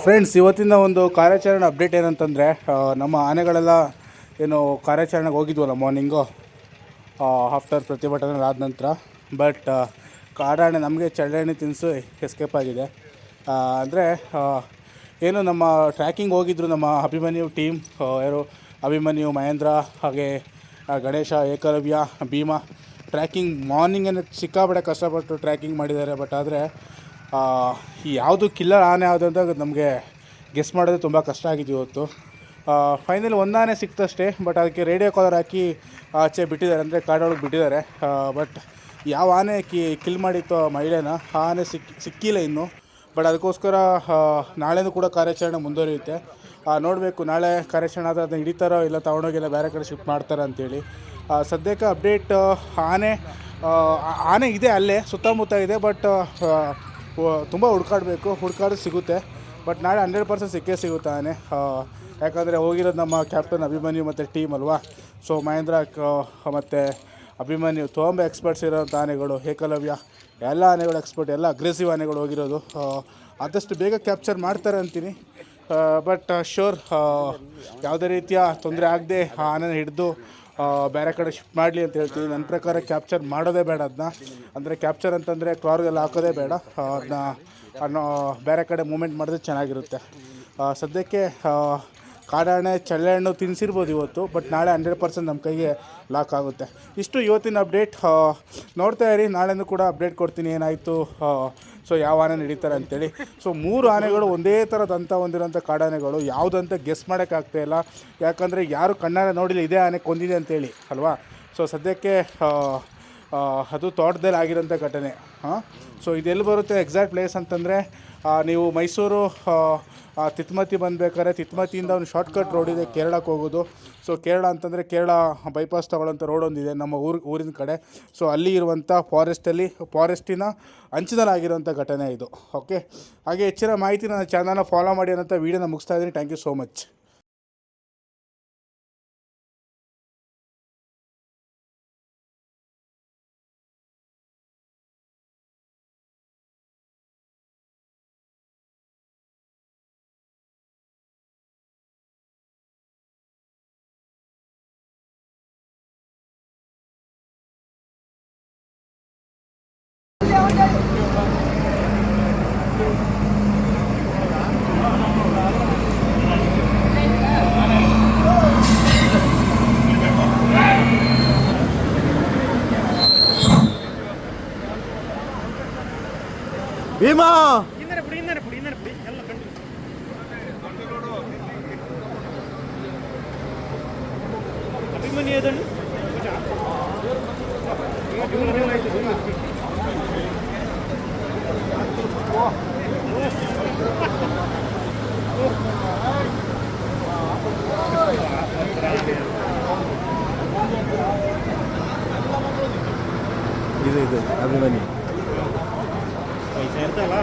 Friends, ಇವತ್ತಿನ ಒಂದು ಕಾರ್ಯಾಚರಣೆ ಅಪ್ಡೇಟ್ ಏನಂತಂದರೆ, ನಮ್ಮ ಆನೆಗಳೆಲ್ಲ ಏನು ಕಾರ್ಯಾಚರಣೆಗೆ ಹೋಗಿದ್ವಲ್ಲ ಮಾರ್ನಿಂಗು ಆಫ್ಟರ್ ಪ್ರತಿಭಟನೆ ಆದ ನಂತರ. ಬಟ್ ಕಾಡಾನೆ ನಮಗೆ ಚಳ್ಳೆಹಣ್ಣು ತಿನ್ನಿಸಿ ಎಸ್ಕೇಪ್ ಆಗಿದೆ. ಅಂದರೆ ಏನು ನಮ್ಮ ಟ್ರ್ಯಾಕಿಂಗ್ ಹೋಗಿದ್ರು ನಮ್ಮ ಅಭಿಮನ್ಯು ಟೀಮ್, ಯಾರು ಅಭಿಮನ್ಯು, ಮಹೇಂದ್ರ, ಹಾಗೆ ಗಣೇಶ, ಏಕಲವ್ಯ, ಭೀಮಾ. ಟ್ರ್ಯಾಕಿಂಗ್ ಮಾರ್ನಿಂಗೇನೆ ಸಿಕ್ಕಾಪಟ್ಟೆ ಕಷ್ಟಪಟ್ಟು ಟ್ರ್ಯಾಕಿಂಗ್ ಮಾಡಿದ್ದಾರೆ. ಬಟ್ ಆದರೆ ಯಾವುದು ಕಿಲ್ಲರ್ ಆನೆ ಯಾವುದು ಅಂತ ನಮಗೆ ಗೆಸ್ ಮಾಡೋದು ತುಂಬ ಕಷ್ಟ ಆಗಿತ್ತು ಇವತ್ತು. ಫೈನಲಿ ಒಂದು ಆನೆ ಸಿಕ್ತಷ್ಟೇ, ಬಟ್ ಅದಕ್ಕೆ ರೇಡಿಯೋ ಕಾಲರ್ ಹಾಕಿ ಆಚೆ ಬಿಟ್ಟಿದ್ದಾರೆ, ಅಂದರೆ ಕಾಡೊಳಗೆ ಬಿಟ್ಟಿದ್ದಾರೆ. ಬಟ್ ಯಾವ ಆನೆ ಕಿಲ್ ಮಾಡಿತ್ತು ಆ ಮಹಿಳೆನ, ಆ ಆನೆ ಸಿಕ್ಕಿಲ್ಲ ಇನ್ನೂ. ಬಟ್ ಅದಕ್ಕೋಸ್ಕರ ನಾಳೆನೂ ಕೂಡ ಕಾರ್ಯಾಚರಣೆ ಮುಂದುವರಿಯುತ್ತೆ. ನೋಡಬೇಕು ನಾಳೆ ಕಾರ್ಯಾಚರಣೆ ಆದರೆ ಅದನ್ನ ಹಿಡಿತಾರೋ ಇಲ್ಲ ತೊಗೊಂಡೋಗಿಲ್ಲ ಬೇರೆ ಕಡೆ ಶಿಫ್ಟ್ ಮಾಡ್ತಾರೋ ಅಂತೇಳಿ. ಸದ್ಯಕ್ಕೆ ಅಪ್ಡೇಟ್ ಆನೆ ಇದೆ, ಅಲ್ಲೇ ಸುತ್ತಮುತ್ತ ಇದೆ. ಬಟ್ ತುಂಬ ಹುಡ್ಕಾಡು ಸಿಗುತ್ತೆ. ಬಟ್ ನಾಳೆ 100% ಸಿಕ್ಕೇ ಸಿಗುತ್ತೆ ಆನೆ. ಯಾಕಂದರೆ ಹೋಗಿರೋದು ನಮ್ಮ ಕ್ಯಾಪ್ಟನ್ ಅಭಿಮನ್ಯು ಮತ್ತು ಟೀಮ್ ಅಲ್ವಾ. ಸೊ ಮಹೇಂದ್ರ ಮತ್ತು ಅಭಿಮನ್ಯು ತುಂಬ ಎಕ್ಸ್ಪರ್ಟ್ಸ್ ಇರೋಂಥ ಆನೆಗಳು, ಏಕಲವ್ಯ, ಎಲ್ಲ ಆನೆಗಳು ಎಕ್ಸ್ಪರ್ಟ್, ಎಲ್ಲ ಅಗ್ರೆಸಿವ್ ಆನೆಗಳು ಹೋಗಿರೋದು. ಆದಷ್ಟು ಬೇಗ ಕ್ಯಾಪ್ಚರ್ ಮಾಡ್ತಾರೆ ಅಂತೀನಿ. ಬಟ್ ಶ್ಯೂರ್ ಯಾವುದೇ ರೀತಿಯ ತೊಂದರೆ ಆಗದೆ ಆ ಆನೆನ ಹಿಡಿದು ಬೇರೆ ಕಡೆ ಶಿಫ್ಟ್ ಮಾಡಲಿ ಅಂತ ಹೇಳ್ತೀನಿ. ನನ್ನ ಪ್ರಕಾರ ಕ್ಯಾಪ್ಚರ್ ಮಾಡೋದೇ ಬೇಡ ಅದನ್ನ. ಅಂದರೆ ಕ್ಯಾಪ್ಚರ್ ಅಂತಂದರೆ ಕ್ಲಾರ್ಗೆಲ್ಲ ಹಾಕೋದೇ ಬೇಡ, ಅದನ್ನ ಬೇರೆ ಕಡೆ ಮೂಮೆಂಟ್ ಮಾಡಿದ್ರೆ ಚೆನ್ನಾಗಿರುತ್ತೆ. ಸದ್ಯಕ್ಕೆ ಕಾಡಾಣೆ ಚಳ್ಳೆಹಣ್ಣು ತಿನ್ನಿಸಿರ್ಬೋದು ಇವತ್ತು, ಬಟ್ ನಾಳೆ 100% ನಮ್ಮ ಕೈಗೆ ಲಾಕ್ ಆಗುತ್ತೆ. ಇಷ್ಟು ಇವತ್ತಿನ ಅಪ್ಡೇಟ್. ನೋಡ್ತಾ ಇರಿ, ನಾಳೆನೂ ಕೂಡ ಅಪ್ಡೇಟ್ ಕೊಡ್ತೀನಿ ಏನಾಯಿತು, ಸೊ ಯಾವ ಆನೆ ಹಿಡಿತಾರೆ ಅಂತೇಳಿ. ಸೊ 3 ಆನೆಗಳು ಒಂದೇ ಥರ ದಂತ ಹೊಂದಿರೋಂಥ ಕಾಡಾನೆಗಳು, ಯಾವುದಂತ ಗೆಸ್ ಮಾಡೋಕ್ಕಾಗ್ತಾಯಿಲ್ಲ. ಯಾಕಂದರೆ ಯಾರು ಕಣ್ಣಾರೆ ನೋಡಿಲ್ಲ ಇದೇ ಆನೆ ಕೊಂದಿದೆ ಅಂತೇಳಿ ಅಲ್ವಾ. ಸೊ ಸದ್ಯಕ್ಕೆ ಅದು ತೋಟದಲ್ಲಿ ಆಗಿರೋಂಥ ಘಟನೆ. ಸೊ ಇದೆಲ್ಲಿ ಬರುತ್ತೆ ಎಕ್ಸಾಕ್ಟ್ ಪ್ಲೇಸ್ ಅಂತಂದರೆ, ನೀವು ಮೈಸೂರು ತಿತ್ಮತಿ ಬಂದಬೇಕಾದ್ರೆ ತಿತ್ಮತಿಯಿಂದ ಒಂದು ಶಾರ್ಟ್ಕಟ್ ರೋಡ್ ಇದೆ ಕೇರಳಕ್ಕೆ ಹೋಗೋದು. ಸೊ ಕೇರಳ ಅಂತಂದರೆ ಕೇರಳ ಬೈಪಾಸ್ ತಗೊಳ್ಳೋಂಥ ರೋಡ್ ಒಂದಿದೆ ನಮ್ಮ ಊರಿನ ಕಡೆ. ಸೊ ಅಲ್ಲಿ ಇರುವಂಥ ಫಾರೆಸ್ಟಿನ ಅಂಚಿನಲ್ಲಾಗಿರೋಂಥ ಘಟನೆ ಇದು. ಓಕೆ, ಹಾಗೆ ಹೆಚ್ಚಿನ ಮಾಹಿತಿ ನನ್ನ ಚಾನಲ್ನ ಫಾಲೋ ಮಾಡಿ ಅನ್ನೋಂಥ ವೀಡಿಯೋನ ಮುಗಿಸ್ತಾ ಇದ್ದೀನಿ. Thank you so much. Bhima Abhimanyu ಅದನ್ನು ಇದು ಅಭಿಮನ್ಯು ಪೈಸಾ ಇರ್ತಲ್ಲ.